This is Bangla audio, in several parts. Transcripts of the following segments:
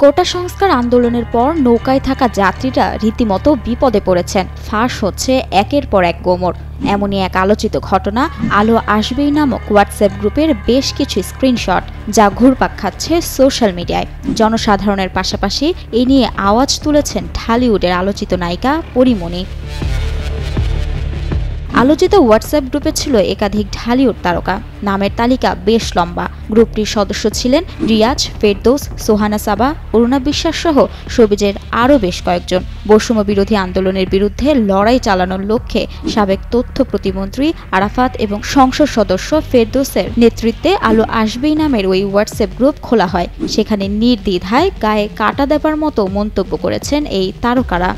কোটা সংস্কার আন্দোলনের পর নৌকায় থাকা যাত্রীরা রীতিমতো বিপদে পড়েছেন। ফাঁস হচ্ছে একের পর এক গোমর। এমনই এক আলোচিত ঘটনা আলো আসবেই নামক হোয়াটসঅ্যাপ গ্রুপের বেশ কিছু স্ক্রিনশট, যা ঘুরপাক খাচ্ছে সোশ্যাল মিডিয়ায়। জনসাধারণের পাশাপাশি এ নিয়ে আওয়াজ তুলেছেন ঢালিউডের আলোচিত নায়িকা পরীমনি। আলোচিত হোয়াটসঅ্যাপ গ্রুপে ছিল একাধিক ঢালিউড তারকা। নামের তালিকা বেশ লম্বা। গ্রুপটির সদস্য ছিলেন রিয়াজ, ফেরদৌস, সোহানা সাবা, অরুণা বিশ্বাস সহ শোবিজের আরও বেশ কয়েকজন। বৈষম্য বিরোধী আন্দোলনের বিরুদ্ধে লড়াই চালানোর লক্ষ্যে সাবেক তথ্য প্রতিমন্ত্রী আরাফাত এবং সংসদ সদস্য ফেরদৌসের নেতৃত্বে আলো আসবেই নামের ওই হোয়াটসঅ্যাপ গ্রুপ খোলা হয়। সেখানে নির্দ্বিধায় গায়ে কাটা দেবার মতো মন্তব্য করেছেন এই তারকারা।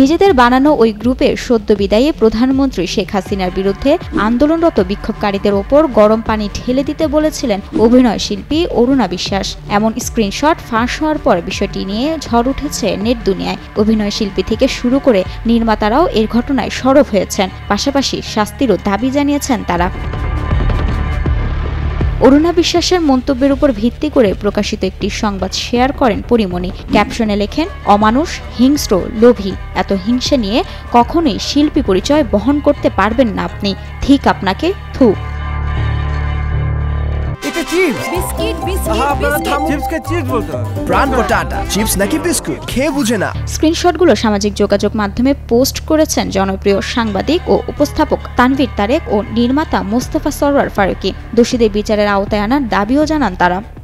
নিজেদের বানানো ওই গ্রুপে সদ্য বিদায়ী প্রধানমন্ত্রী শেখ হাসিনার বিরুদ্ধে আন্দোলনরত বিক্ষোভকারীদের ওপর গরম পানি ঢেলে দিতে বলেছিলেন অভিনয় শিল্পী অরুণা বিশ্বাস। এমন স্ক্রিনশট ফাঁস হওয়ার পর বিষয়টি নিয়ে ঝড় উঠেছে নেট দুনিয়ায়। অভিনয় শিল্পী থেকে শুরু করে নির্মাতারাও এর ঘটনায় সরব হয়েছেন। পাশাপাশি শাস্তিরও দাবি জানিয়েছেন তারা। অরুণা বিশ্বাসের মন্তব্যের উপর ভিত্তি করে প্রকাশিত একটি সংবাদ শেয়ার করেন পরীমনি। ক্যাপশনে লেখেন, অমানুষ, হিংস্র, লোভী, এত হিংসা নিয়ে কখনোই শিল্পী পরিচয় বহন করতে পারবেন না আপনি। ঠিক আপনাকে, থু। স্ক্রিনশটগুলো সামাজিক যোগাযোগ মাধ্যমে পোস্ট করেছেন জনপ্রিয় সাংবাদিক ও উপস্থাপক তানভীর তারেক ও নির্মাতা মোস্তফা সরওয়ার ফারুকী। দোষীদের বিচারের আওতায় আনার দাবিও জানান তারা।